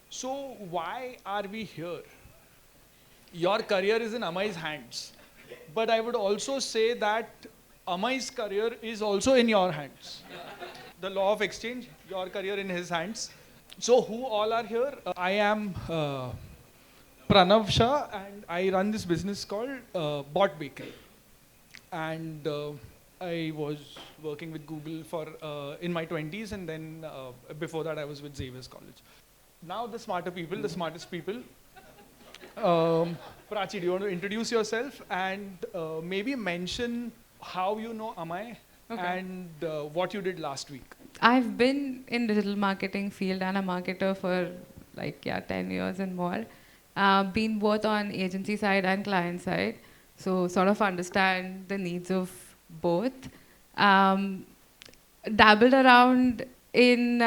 So why are we here? Your career is in Amay's hands. But I would also say that Amay's career is also in your hands. The law of exchange, your career in his hands. So who all are here? I am Pranav Shah and I run this business called Bot Bakery. And I was working with Google for in my 20s, and then before that I was with Xavier's College. Now the smarter people, the smartest people. Prachi, do you want to introduce yourself and maybe mention how you know Amay Okay. and what you did last week? I've been in digital marketing field and a marketer for 10 years and more. Been both on agency side and client side, so sort of understand the needs of both. Um, Dabbled around in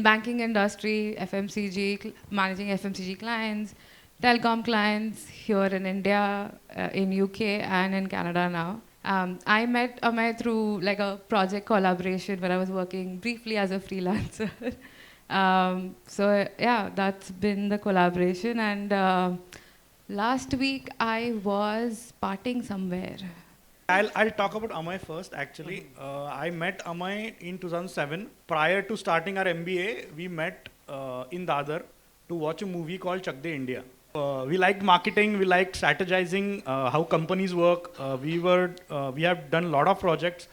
banking industry, FMCG, managing FMCG clients, telecom clients here in India, in UK, and in Canada now. I met Amay through like a project collaboration where I was working briefly as a freelancer. So yeah, that's been the collaboration. And last week I was partying somewhere. I'll talk about Amay first. Actually, I met Amay in 2007. Prior to starting our MBA, we met in Dadar to watch a movie called Chak De India. We liked marketing. We liked strategizing, how companies work. We have done a lot of projects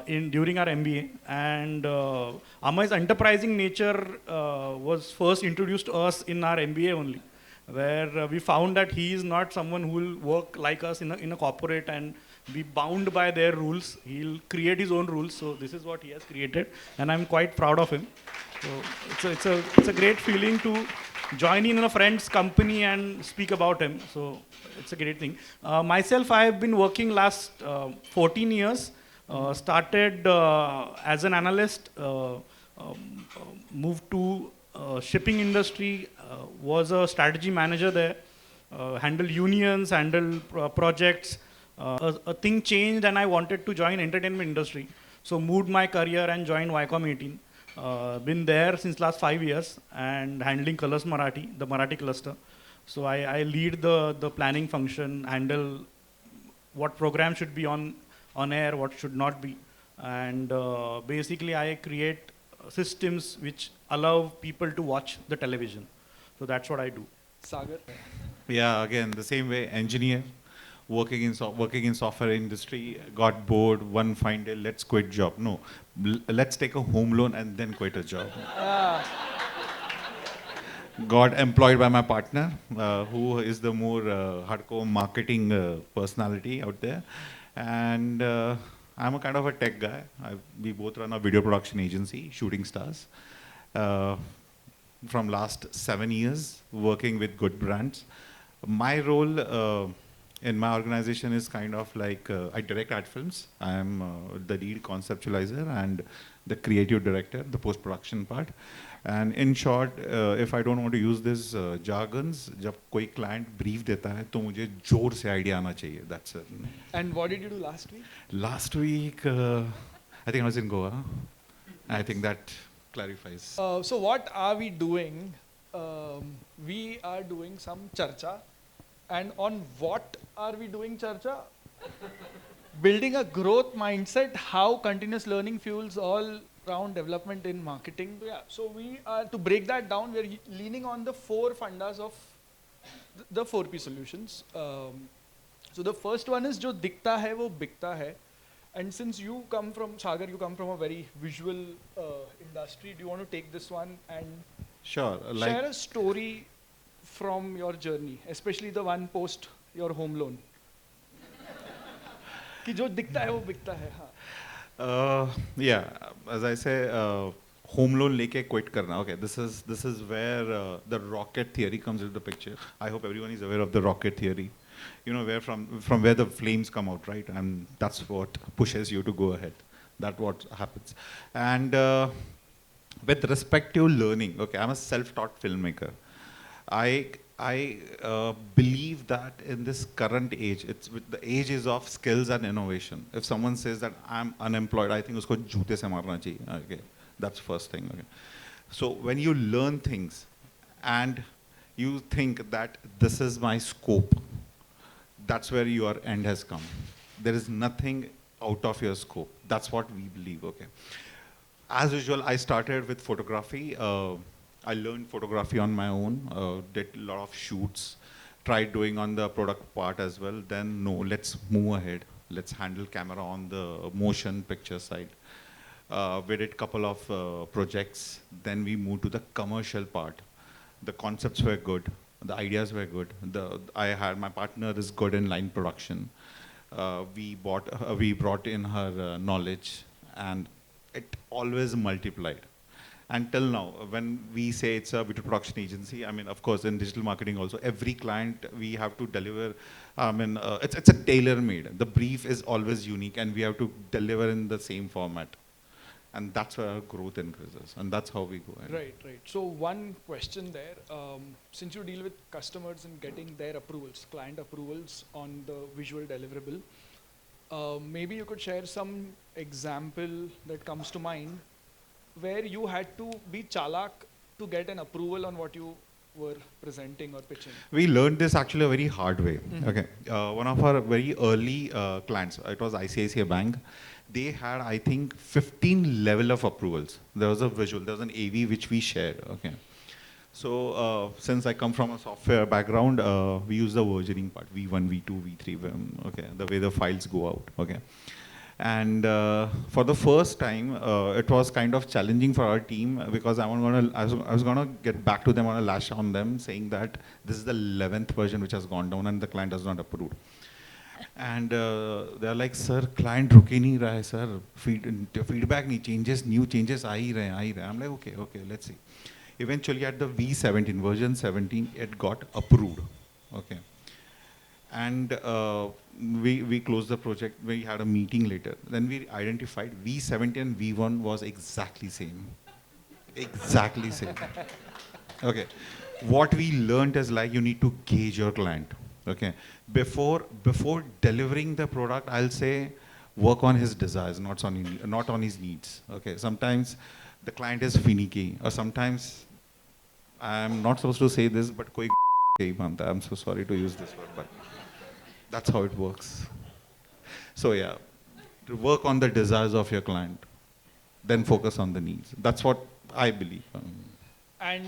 in during our MBA, and Amay's enterprising nature was first introduced to us in our MBA only, where we found that he is not someone who will work like us in a corporate and be bound by their rules. He'll create his own rules. So this is what he has created, and I'm quite proud of him. So it's a great feeling to join in a friend's company and speak about him. So it's a great thing. Myself, I have been working last 14 years. Started as an analyst, moved to shipping industry, was a strategy manager there, handled unions, handled projects. A thing changed and I wanted to join entertainment industry. So moved my career and joined Viacom 18. Been there since last 5 years and handling Colors Marathi, the Marathi cluster. So I lead the planning function, handle what program should be on air, what should not be. And basically I create systems which allow people to watch the television. So that's what I do. Sagar? Yeah, again, the same way, engineer, working in software industry, got bored, one fine day, let's quit job. No, let's take a home loan and then quit a job. Got employed by my partner, who is the more hardcore marketing personality out there. And I'm a kind of a tech guy. We both run a video production agency, Shooting Stars. From last 7 years, working with good brands. My role in my organization is kind of like, I direct ad films. I'm the lead conceptualizer and the creative director, the post-production part. And in short, if I don't want to use this jargons, जब कोई client brief देता है, तो मुझे जोर से idea आना चाहिए. That's it. And what did you do last week? Last week, I think I was in Goa. I think that clarifies. So what are we doing? We are doing some charcha. And on what are we doing charcha? Building a growth mindset, how continuous learning fuels all round development in marketing. So we are, to break that down, we are leaning on the 4 fundas of the 4P solutions. So the first one is जो दिखता है वो बिकता है. And since you come from, Sagar, you come from a very visual industry, do you want to take this one and Sure. share a story from your journey, especially the one post your home loan? कि जो दिखता है वो बिकता है. हाँ. Yeah, as I say, home loan leke quit karna. Okay, this is where the rocket theory comes into the picture. I hope everyone is aware of the rocket theory. You know, where from where the flames come out, right? And that's what pushes you to go ahead. That's what happens. And with respect to learning, okay, I'm a self-taught filmmaker. I believe that in this current age, it's with the age is of skills and innovation. If someone says that I'm unemployed, I think usko joote se marna chahiye. Okay, that's first thing. Okay, so when you learn things, and you think that this is my scope, that's where your end has come. There is nothing out of your scope. That's what we believe. Okay. As usual, I started with photography. I learned photography on my own, did a lot of shoots, tried doing on the product part as well. Then, no, let's move ahead. Let's handle camera on the motion picture side. We did a couple of projects. Then we moved to the commercial part. The concepts were good. The ideas were good. I had my partner is good in line production. We brought in her knowledge, and it always multiplied. Until now, when we say it's a B2B production agency, I mean, of course, in digital marketing also, every client we have to deliver, I mean, it's a tailor-made. The brief is always unique, and we have to deliver in the same format. And that's where our growth increases, and that's how we go ahead. Right, right. So one question there, since you deal with customers and getting their approvals, client approvals on the visual deliverable, maybe you could share some example that comes to mind where you had to be chalak to get an approval on what you were presenting or pitching. We learned this actually a very hard way. Okay, one of our very early clients, it was ICICI Bank. They had, I think, 15 level of approvals. There was a visual, there was an AV which we shared. Okay, so since I come from a software background, we use the versioning part, V1, V2, V3. Okay, the way the files go out. Okay. And for the first time, it was kind of challenging for our team because I was gonna get back to them on a lash on them, saying that this is the 11th version which has gone down and the client does not approve. And they're like, sir, client रुक ही नहीं रहा है, sir. Feedback नहीं, changes, new changes आ ही रहे. I'm like, okay, let's see. Eventually, at the V17 version 17, it got approved. Okay. And we closed the project. We had a meeting later. Then we identified V70 and V1 was exactly same. Exactly same. Okay. What we learned is like you need to gauge your client. Okay. Before delivering the product, I'll say work on his desires, not on his needs. Okay. Sometimes the client is finicky, or sometimes I'm not supposed to say this, but koi I'm so sorry to use this word, but that's how it works. So yeah, to work on the desires of your client, then focus on the needs. That's what I believe. And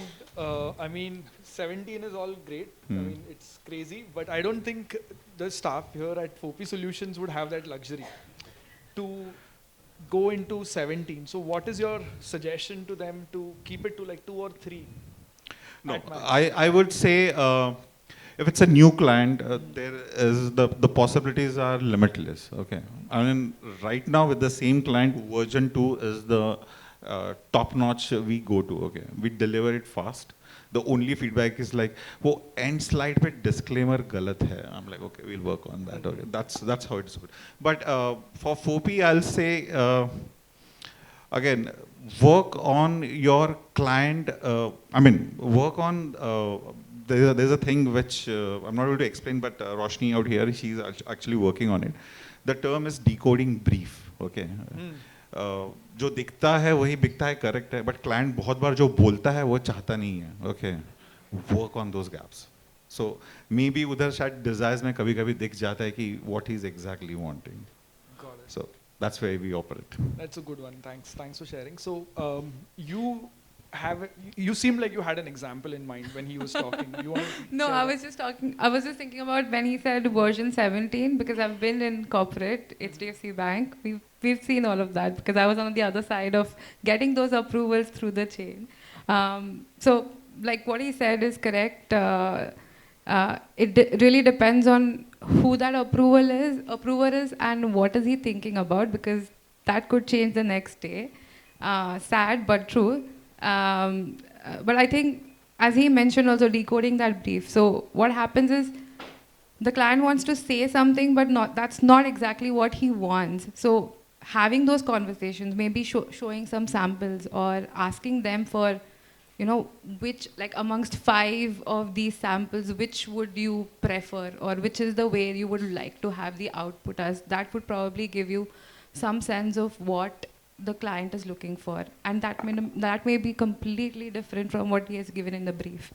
I mean, 17 is all great. I mean, it's crazy, but I don't think the staff here at 4P Solutions would have that luxury to go into 17. So what is your suggestion to them to keep it to like 2 or 3? No, I would say if it's a new client, there is the possibilities are limitless. Okay, I mean right now with the same client, version 2 is the top notch we go to. Okay, we deliver it fast. The only feedback is like, वो end slide पे disclaimer गलत है. I'm like, okay, we'll work on that. Okay, that's how it's good. But for 4P, I'll say again, work on your client. I mean, work on. There's a thing which I'm not able to explain, but Roshni out here, she's actually working on it. The term is decoding brief. Okay. जो दिखता है वही बिकता है, correct है, but client बहुत बार जो बोलता है वो चाहता नहीं है. Okay. Work on those gaps. So maybe उधर शायद desires में कभी-कभी दिख जाता है कि what he's exactly wanting. Got it. So that's where we operate. That's a good one. Thanks for sharing. So you seemed like you had an example in mind when he was talking. You want to No, share I that? was just talking. I was just thinking about when he said version 17 because I've been in corporate HDFC Bank. We've seen all of that because I was on the other side of getting those approvals through the chain. So like what he said is correct. It really depends on who that approver is and what is he thinking about because that could change the next day. Sad but true. But I think, as he mentioned, also decoding that brief. So what happens is the client wants to say something, but that's not exactly what he wants. So having those conversations, maybe showing some samples or asking them for you know, which, like amongst 5 of these samples, which would you prefer, or which is the way you would like to have the output as? That would probably give you some sense of what the client is looking for, and that may be completely different from what he has given in the brief.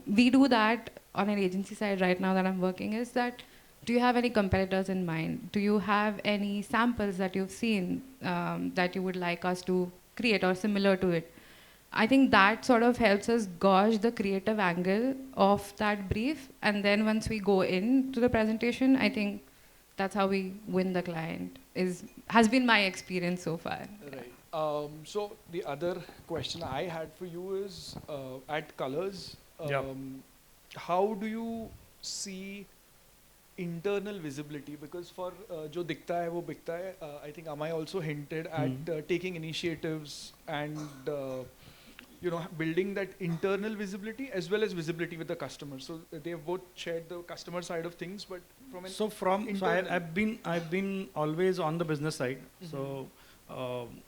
We do that on an agency side right now that I'm working. Is that, do you have any competitors in mind? Do you have any samples that you've seen that you would like us to create or similar to it? I think that sort of helps us gauge the creative angle of that brief, and then once we go into the presentation, I think that's how we win the client. Has been my experience so far. Right. So the other question I had for you is at Colors, Yeah. how do you see internal visibility? Because for जो दिखता है वो बिकता है, I think Amay also hinted at taking initiatives and you know, building that internal visibility as well as visibility with the customer. So they have both shared the customer side of things, but from an I've been always on the business side. So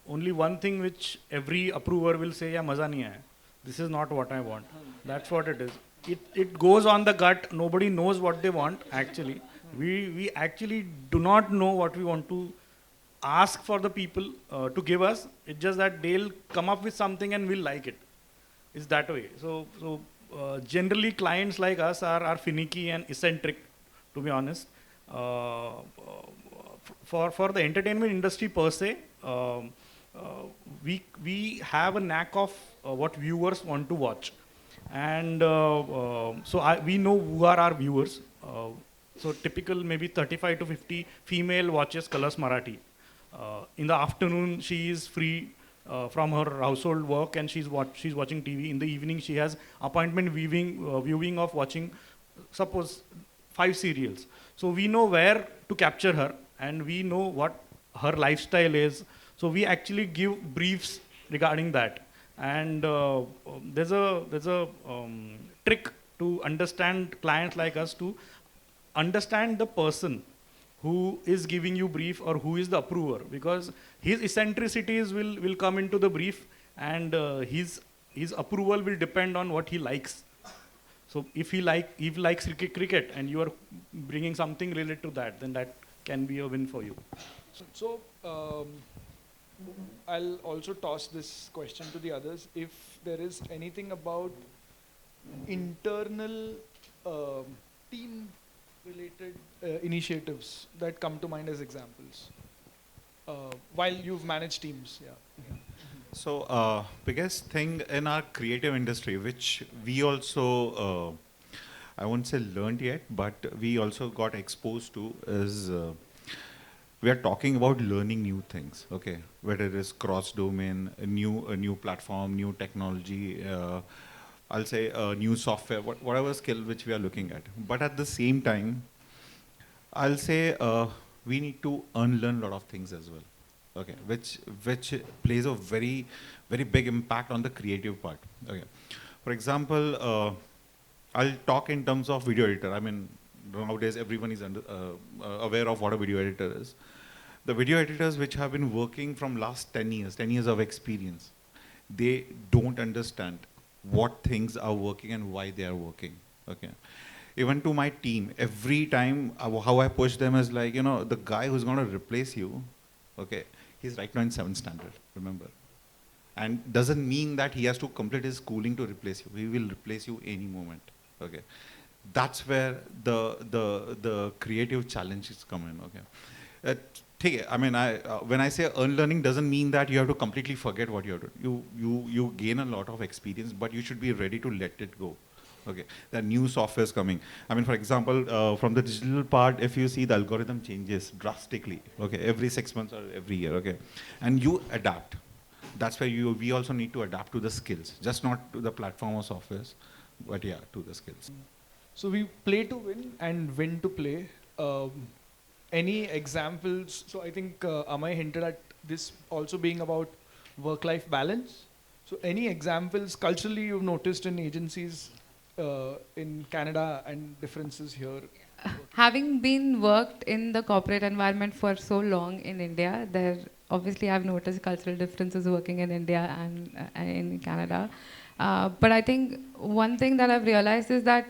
only one thing which every approver will say, "Yeah, maza nahi aaya. This is not what I want." That's what it is. It goes on the gut. Nobody knows what they want actually. We actually do not know what we want to ask for the people to give us. It's just that they'll come up with something and we'll like it. It's that way. So generally clients like us are finicky and eccentric, to be honest. For the entertainment industry per se, we have a knack of what viewers want to watch. And we know who are our viewers. So typical maybe 35 to 50 female watches Colors Marathi. In the afternoon, she is free from her household work and she's watching TV. In the evening, she has appointment viewing of watching, suppose, 5 serials. So we know where to capture her and we know what her lifestyle is. So we actually give briefs regarding that. And there's a trick to understand clients like us, to understand the person who is giving you brief or who is the approver, because his eccentricities will come into the brief, and his approval will depend on what he likes. So if he likes cricket and you are bringing something related to that, then that can be a win for you. So I'll also toss this question to the others. If there is anything about internal team-related initiatives that come to mind as examples, while you've managed teams, yeah. So biggest thing in our creative industry, which we also, I won't say learned yet, but we also got exposed to, is we are talking about learning new things, okay? Whether it is cross-domain, a new platform, new technology, I'll say new software, whatever skill which we are looking at. But at the same time, I'll say we need to unlearn a lot of things as well. Okay, which plays a very big impact on the creative part. Okay, for example, I'll talk in terms of video editor. I mean, nowadays everyone is aware of what a video editor is. The video editors which have been working from last 10 years of experience, they don't understand what things are working and why they are working. Okay. Even to my team, every time how I push them is like, you know, the guy who's going to replace you, okay, he's right now in 7th standard, remember. And doesn't mean that he has to complete his schooling to replace you. He will replace you any moment, okay. That's where the creative challenges come in, okay. I mean, when I say unlearning, doesn't mean that you have to completely forget what you're doing. You gain a lot of experience, but you should be ready to let it go. Okay, there are new softwares coming. I mean, for example, from the digital part, if you see, the algorithm changes drastically. Okay, every 6 months or every year. Okay, and you adapt. That's where we also need to adapt to the skills, just not to the platform or softwares, but yeah, to the skills. So we play to win and win to play. Any examples? So I think Amay hinted at this also being about work-life balance. So any examples culturally you've noticed in agencies in Canada and differences here? Having been worked in the corporate environment for so long in India, there obviously I've noticed cultural differences working in India and in Canada. But I think one thing that I've realized is that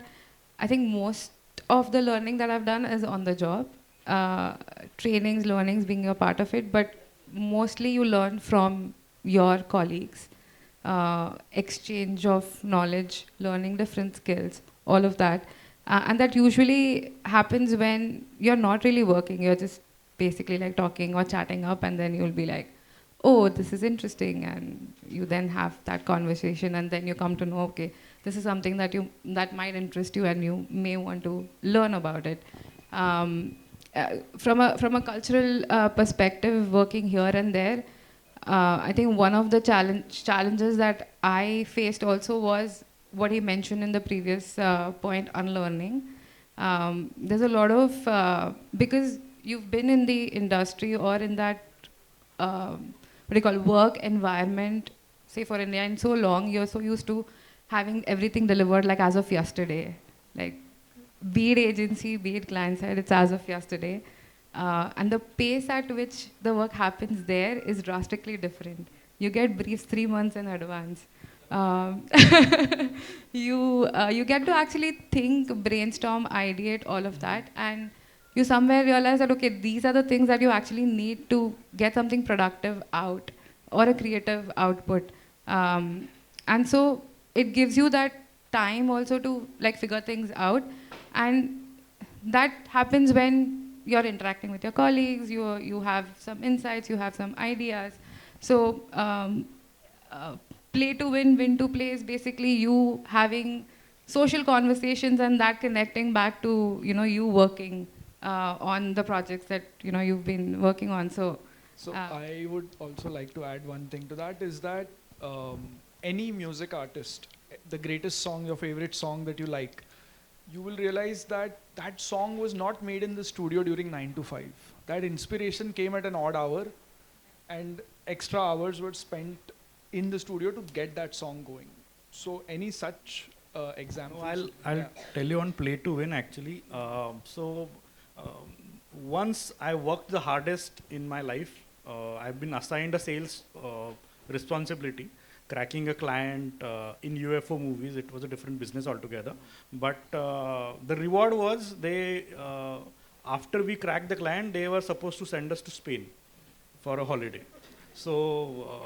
I think most of the learning that I've done is on the job. Trainings, learnings being a part of it, but mostly you learn from your colleagues. Exchange of knowledge, learning different skills, all of that. And that usually happens when you're not really working, you're just basically like talking or chatting up, and then you'll be like, oh, this is interesting, and you then have that conversation, and then you come to know, okay, this is something that might interest you, and you may want to learn about it. From a cultural perspective, working here and there, I think one of the challenges that I faced also was what he mentioned in the previous point, unlearning. There's a lot of because you've been in the industry or in that what do you call work environment, say for India, in so long, you're so used to having everything delivered like as of yesterday, like be it agency, be it client side, it's as of yesterday. And the pace at which the work happens there is drastically different. You get briefs 3 months in advance. Um, you get to actually think, brainstorm, ideate, all of that, and you somewhere realize that okay, these are the things that you actually need to get something productive out or a creative output. And so it gives you that time also to like figure things out, and that happens when you're interacting with your colleagues, you have some insights, you have some ideas. So play to win, win to play is basically you having social conversations and that connecting back to you working on the projects that you've been working on. So So I would also like to add one thing to that is that any music artist, the greatest song, your favorite song that you like, you will realize that that song was not made in the studio during 9 to 5. That inspiration came at an odd hour, and extra hours were spent in the studio to get that song going. So any such examples? I'll tell you on play to win actually. Um, once I worked the hardest in my life, I've been assigned a sales responsibility, cracking a client in UFO movies. It was a different business altogether. But the reward was after we cracked the client, they were supposed to send us to Spain for a holiday. So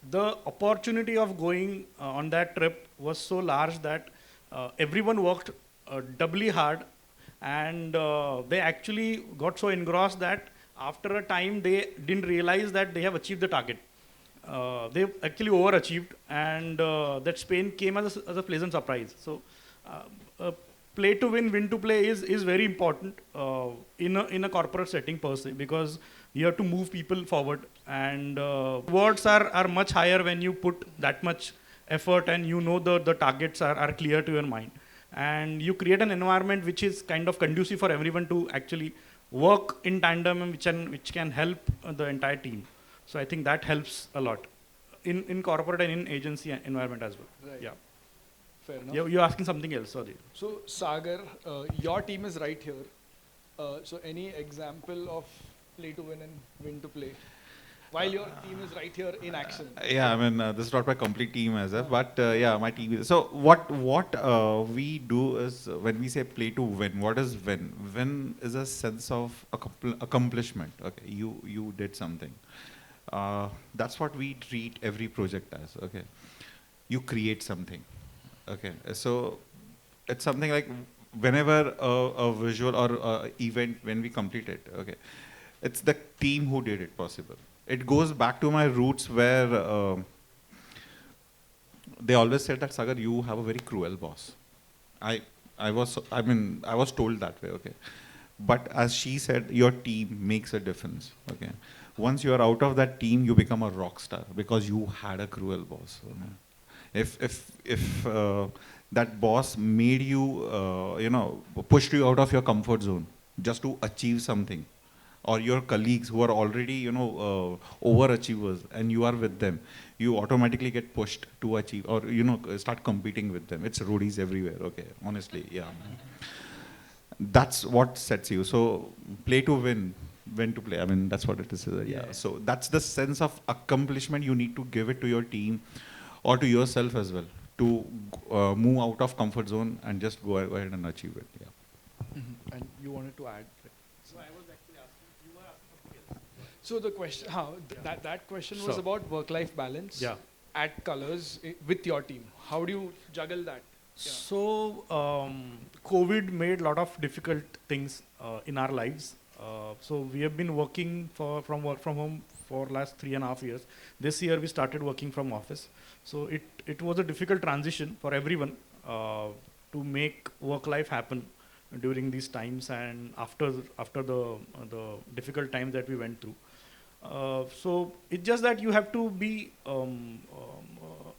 the opportunity of going on that trip was so large that everyone worked doubly hard, and they actually got so engrossed that after a time they didn't realize that they have achieved the target. They actually overachieved, and that Spain came as a pleasant surprise. So play to win, win to play is very important in a corporate setting per se, because you have to move people forward, and rewards are much higher when you put that much effort and the targets are clear to your mind, and you create an environment which is kind of conducive for everyone to actually work in tandem, and which can help the entire team. So I think that helps a lot in corporate and in agency environment as well. Right. Yeah. Fair enough. You're asking something else, sorry. So Sagar, your team is right here. So any example of play to win and win to play? While your team is right here in action. Yeah, I mean, this is not my complete team as well, but yeah, my team is. So what we do is when we say play to win, what is win? Win is a sense of accomplishment. Okay, you did something. That's what we treat every project as. Okay, you create something. Okay, so it's something like whenever a visual or a event when we complete it. Okay, it's the team who did it possible. It goes back to my roots where they always said that Sagar, you have a very cruel boss. I was told that way. Okay, but as she said, your team makes a difference. Okay, once you are out of that team, you become a rock star because you had a cruel boss. Okay? If that boss made you, pushed you out of your comfort zone just to achieve something, or your colleagues who are already, overachievers, and you are with them, you automatically get pushed to achieve, or start competing with them. It's roadies everywhere. Okay, honestly, yeah. That's what sets you. So play to win, win to play. I mean, that's what it is. Yeah. So that's the sense of accomplishment you need to give it to your team, or to yourself as well, to move out of comfort zone and just go ahead and achieve it. Yeah. And you wanted to add? So I was actually asking, you were asking something else. So the question, that question was Sure. about work-life balance. Yeah. At Colors with your team. How do you juggle that? So COVID made a lot of difficult things in our lives. So we have been working from work from home for last 3.5 years. This year we started working from office. So it was a difficult transition for everyone to make work life happen during these times and after the difficult times that we went through. So it's just that you have to be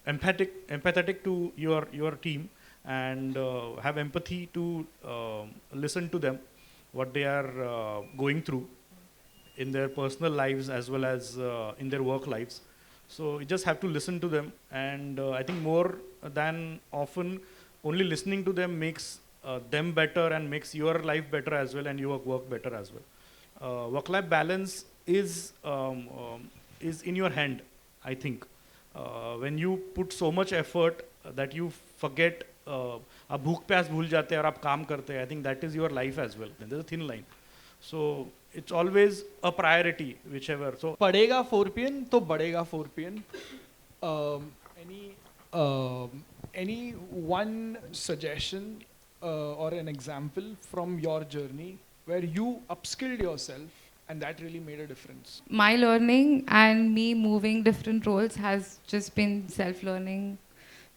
empathetic to your team and have empathy to listen to them, what they are going through in their personal lives as well as in their work lives. So you just have to listen to them, and I think more than often, only listening to them makes them better and makes your life better as well, and your work better as well. Work-life balance is in your hand, I think. When you put so much effort that you forget, आप भूख प्यास भूल जाते हैं और आप काम करते हैं, I think that is your life as well. There's a thin line. So it's always a priority, whichever. So Padega 4 p.m. तो Badega 4 p.m. Any one suggestion or an example from your journey where you upskilled yourself and that really made a difference? My learning and me moving different roles has just been self-learning,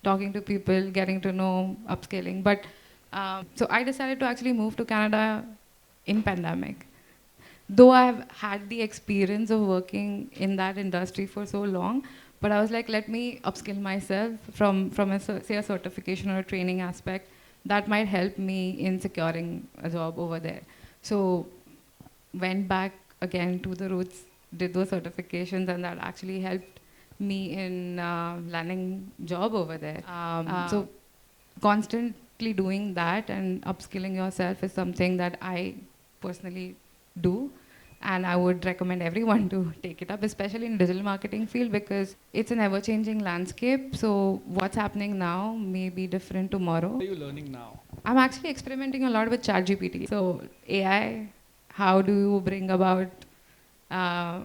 talking to people, getting to know, upscaling. But so I decided to actually move to Canada in pandemic. Though I've had the experience of working in that industry for so long, but I was like, let me upskill myself from say a certification or a training aspect that might help me in securing a job over there. So went back again to the roots, did those certifications, and that actually helped me in landing job over there. So constantly doing that and upskilling yourself is something that I personally do, and I would recommend everyone to take it up, especially in digital marketing field, because it's an ever-changing landscape. So what's happening now may be different tomorrow. What are you learning now? I'm actually experimenting a lot with ChatGPT. So AI, how do you bring about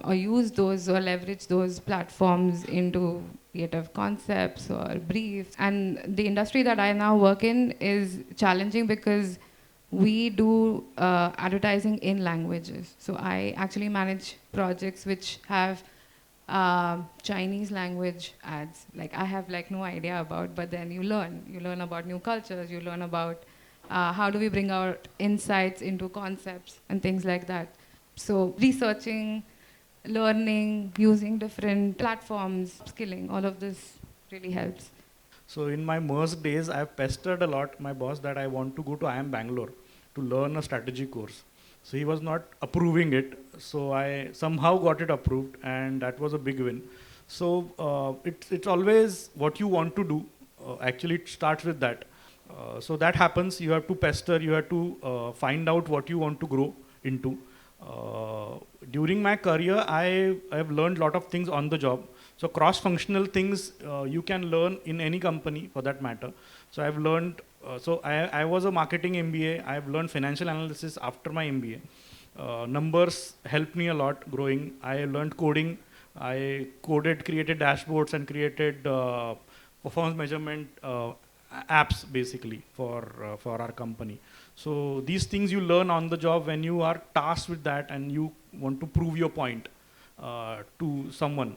or use those or leverage those platforms into creative concepts or briefs? And the industry that I now work in is challenging because we do advertising in languages. So I actually manage projects which have Chinese language ads. Like I have like no idea about, but then you learn about new cultures, you learn about how do we bring out insights into concepts and things like that. So researching, learning, using different platforms, skilling, all of this really helps. So in my MERS days, I've pestered a lot my boss that I want to go to IIM Bangalore to learn a strategy course. So he was not approving it. So I somehow got it approved, and that was a big win. So it's always what you want to do. Actually, it starts with that. So that happens. You have to pester. You have to find out what you want to grow into. During my career, I have learned a lot of things on the job. So cross-functional things you can learn in any company for that matter. So I've learned, I was a marketing MBA. I've learned financial analysis after my MBA. Numbers helped me a lot growing. I learned coding. I coded, created dashboards and created performance measurement apps basically for our company. So these things you learn on the job when you are tasked with that and you want to prove your point to someone.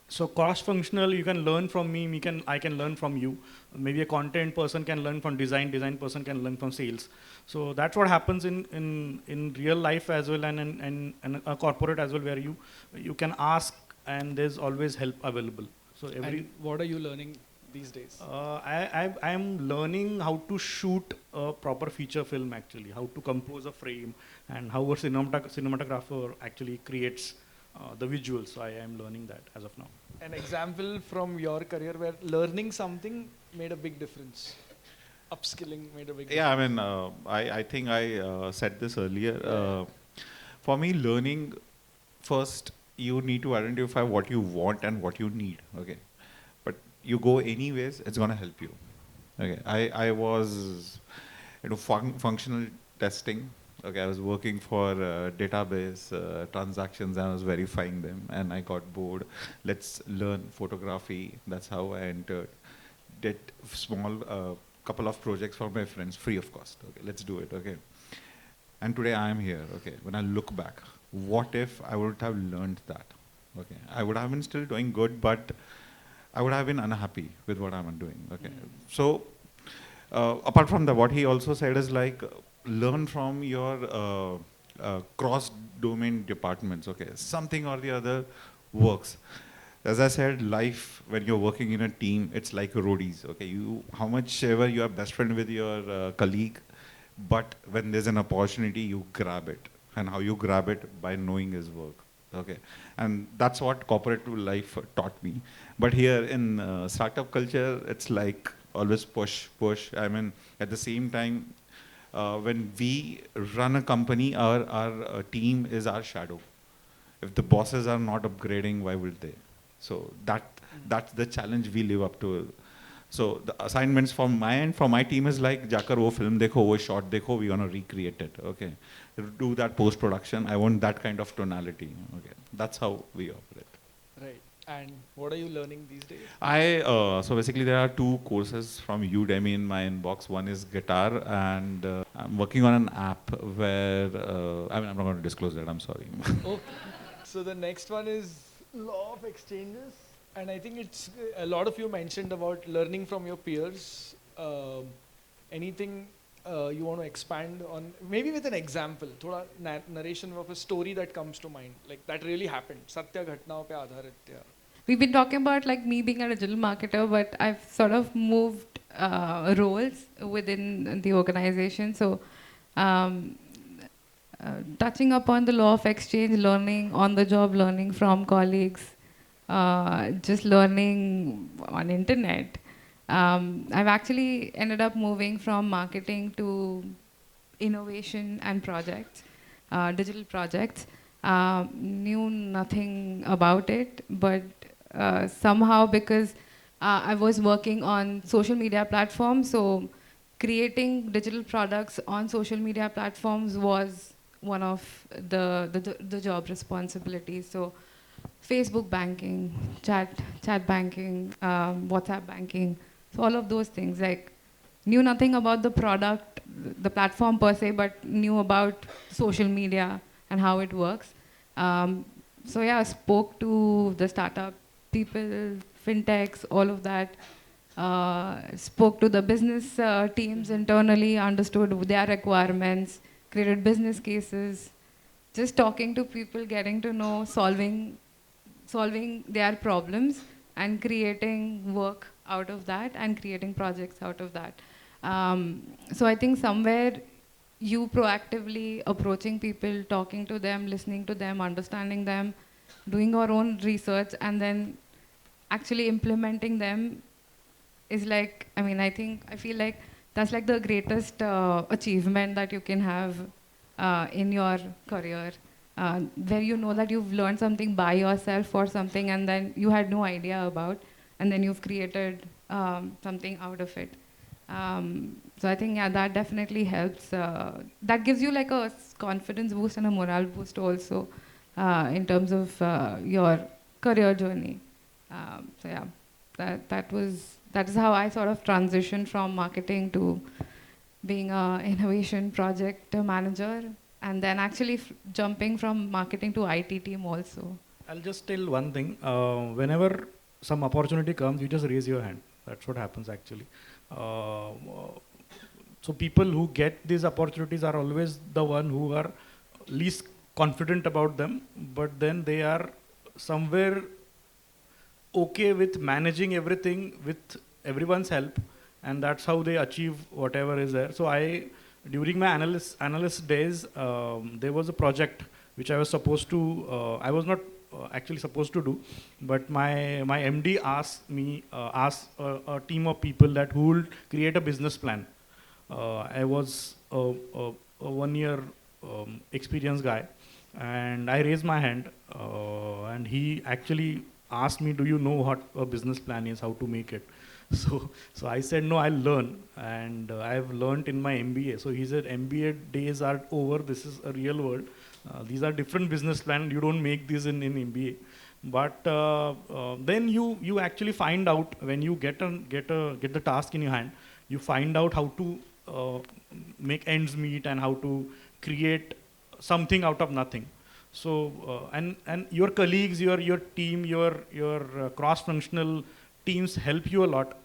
So cross-functional, you can learn from me, I can learn from you. Maybe a content person can learn from design person can learn from sales. So that's what happens in real life as well, and in a corporate as well, where you can ask and there's always help available. So And what are you learning these days? I'm learning how to shoot a proper feature film actually, how to compose a frame and how a cinematographer actually creates the visuals. So I am learning that as of now. An example from your career where learning something made a big difference. Upskilling made a big Yeah, I difference. mean, I think I said this earlier. For me, learning, first, you need to identify what you want and what you need. Okay, but you go anyways, it's gonna help you. Okay, I was, functional testing. Okay, I was working for database transactions and I was verifying them and I got bored. Let's learn photography. That's how I entered. Did small couple of projects for my friends, free of cost. Okay, let's do it. Okay, and today I am here. Okay, when I look back, what if I would have learned that? Okay, I would have been still doing good, but I would have been unhappy with what I'm doing. Okay, so apart from that, what he also said is like learn from your cross-domain departments. Okay, something or the other works. As I said, life when you're working in a team, it's like roadies. Okay, how much ever you are best friend with your colleague, but when there's an opportunity, you grab it. And how you grab it by knowing his work. Okay, and that's what corporate life taught me. But here in startup culture, it's like always push, push. I mean, at the same time, when we run a company, our team is our shadow. If the bosses are not upgrading, why would they? So that's the challenge we live up to. So the assignments from my end, from my team is like, जाकर वो film देखो, वो shot देखो, we're gonna recreate it. Okay, do that post production. I want that kind of tonality. Okay, that's how we operate. Right. And what are you learning these days? So basically there are two courses from Udemy in my inbox. One is guitar, and I'm working on an app where I mean I'm not going to disclose that. I'm sorry. Okay. So the next one is law of exchanges, and I think it's a lot of you mentioned about learning from your peers. Anything you want to expand on, maybe with an example, thoda narration of a story that comes to mind, like that really happened, satya ghatnaon pe aadharit. Yeah. We've been talking about like me being a digital marketer, but I've sort of moved roles within the organization. So touching upon the law of exchange, learning on the job, learning from colleagues, just learning on internet. I've actually ended up moving from marketing to innovation and projects, digital projects. Knew nothing about it, but somehow because I was working on social media platforms, so creating digital products on social media platforms was one of the job responsibilities. So Facebook banking, chat banking, WhatsApp banking, so all of those things. Like knew nothing about the product, the platform per se, but knew about social media and how it works. So yeah, spoke to the startup people, fintechs, all of that. Spoke to the business teams internally, understood their requirements, created business cases. Just talking to people, getting to know, solving their problems and creating work out of that and creating projects out of that. So I think somewhere you proactively approaching people, talking to them, listening to them, understanding them, doing your own research and then actually implementing them is like, I feel like that's like the greatest achievement that you can have in your career. Where you know that you've learned something by yourself or something and then you had no idea about, and then you've created something out of it. So I think, yeah, that definitely helps. That gives you like a confidence boost and a morale boost also in terms of your career journey. So yeah, that is how I sort of transitioned from marketing to being an innovation project manager, and then actually jumping from marketing to IT team also. I'll just tell one thing. Whenever some opportunity comes, you just raise your hand. That's what happens actually. So people who get these opportunities are always the one who are least confident about them, but then they are somewhere okay with managing everything with everyone's help, and that's how they achieve whatever is there. So during my analyst days, there was a project which I was supposed to, I was not actually supposed to do, but my MD asked a team of people that who will create a business plan. I was a 1 year experienced guy, and I raised my hand, and he actually asked me, do you know what a business plan is, how to make it? So I said, no, I'll learn. And I've learned in my MBA. So he said, MBA days are over. This is a real world. These are different business plans. You don't make these in MBA. But then you actually find out when you get the task in your hand, you find out how to make ends meet and how to create something out of nothing. So and your colleagues, your team, your cross-functional teams help you a lot.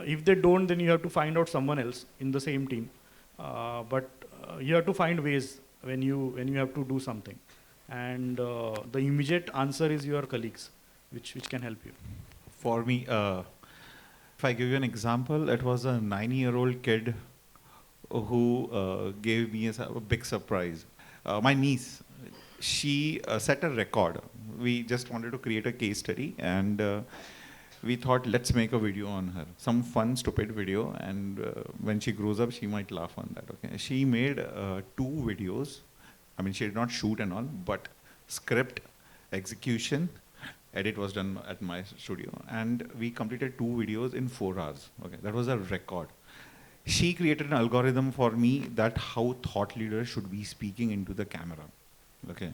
If they don't, then you have to find out someone else in the same team. But you have to find ways when you have to do something. And the immediate answer is your colleagues, which can help you. For me, if I give you an example, it was a 9-year-old kid who gave me a big surprise. My niece, she set a record. We just wanted to create a case study, and we thought, let's make a video on her. Some fun, stupid video, and when she grows up, she might laugh on that. Okay? She made 2 videos. I mean, she did not shoot and all, but script, execution, edit was done at my studio. And we completed 2 videos in 4 hours. Okay, that was a record. She created an algorithm for me that how thought leaders should be speaking into the camera. Okay,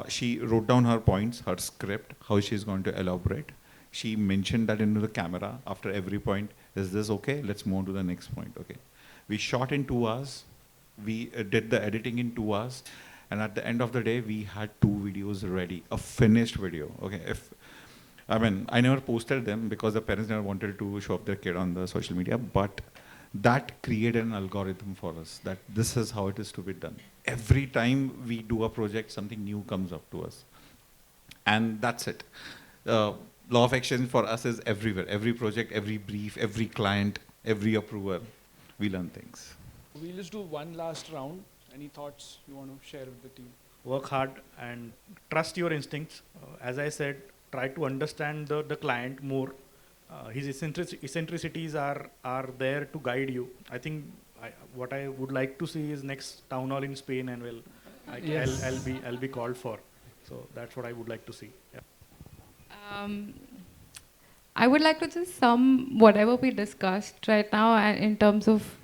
she wrote down her points, her script, how she's going to elaborate. She mentioned that into the camera after every point. Is this okay? Let's move on to the next point. Okay, we shot in 2 hours. We did the editing in 2 hours, and at the end of the day, we had 2 videos ready, a finished video. Okay, I never posted them because the parents never wanted to show up their kid on the social media, but that created an algorithm for us that this is how it is to be done. Every time we do a project, something new comes up to us, and that's it. Law of action for us is everywhere. Every project, every brief, every client, every approval, we learn things. We'll just do one last round. Any thoughts you want to share with the team? Work hard and trust your instincts. As I said, try to understand the client more. His eccentricities are there to guide you. I think what I would like to see is next town hall in Spain, and Yes. I'll be called for. So that's what I would like to see. Yeah. I would like to just sum whatever we discussed right now and in terms of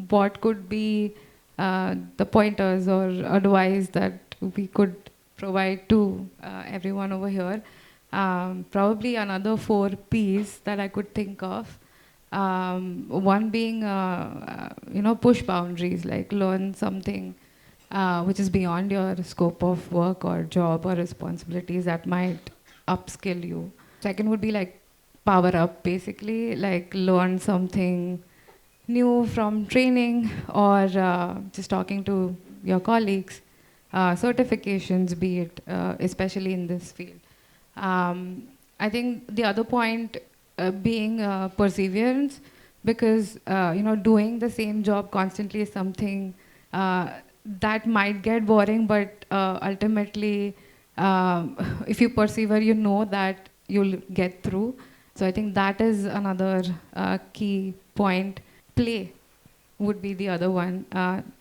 what could be the pointers or advice that we could provide to everyone over here. Probably another 4 P's that I could think of. One being, push boundaries, like learn something which is beyond your scope of work or job or responsibilities that might upskill you. Second would be like power up, basically, like learn something new from training or just talking to your colleagues, certifications, be it, especially in this field. I think the other point being perseverance, because doing the same job constantly is something that might get boring, but ultimately, if you persevere, you know that you'll get through. So I think that is another key point. Play would be the other one.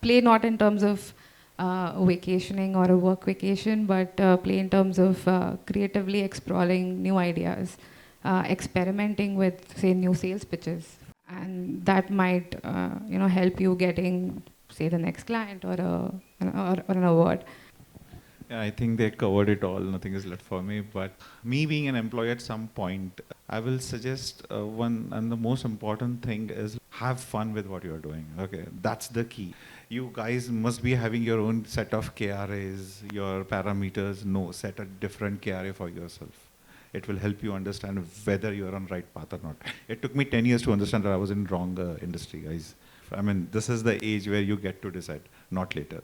Play not in terms of vacationing or a work vacation, but play in terms of creatively exploring new ideas, experimenting with, say, new sales pitches. And that might, help you getting, say, the next client or an award. Yeah, I think they covered it all. Nothing is left for me. But me being an employee at some point, I will suggest one, and the most important thing is have fun with what you're doing. Okay, that's the key. You guys must be having your own set of KRAs, your parameters. No, set a different KRA for yourself. It will help you understand whether you're on right path or not. It took me 10 years to understand that I was in wrong industry, guys. I mean, this is the age where you get to decide, not later.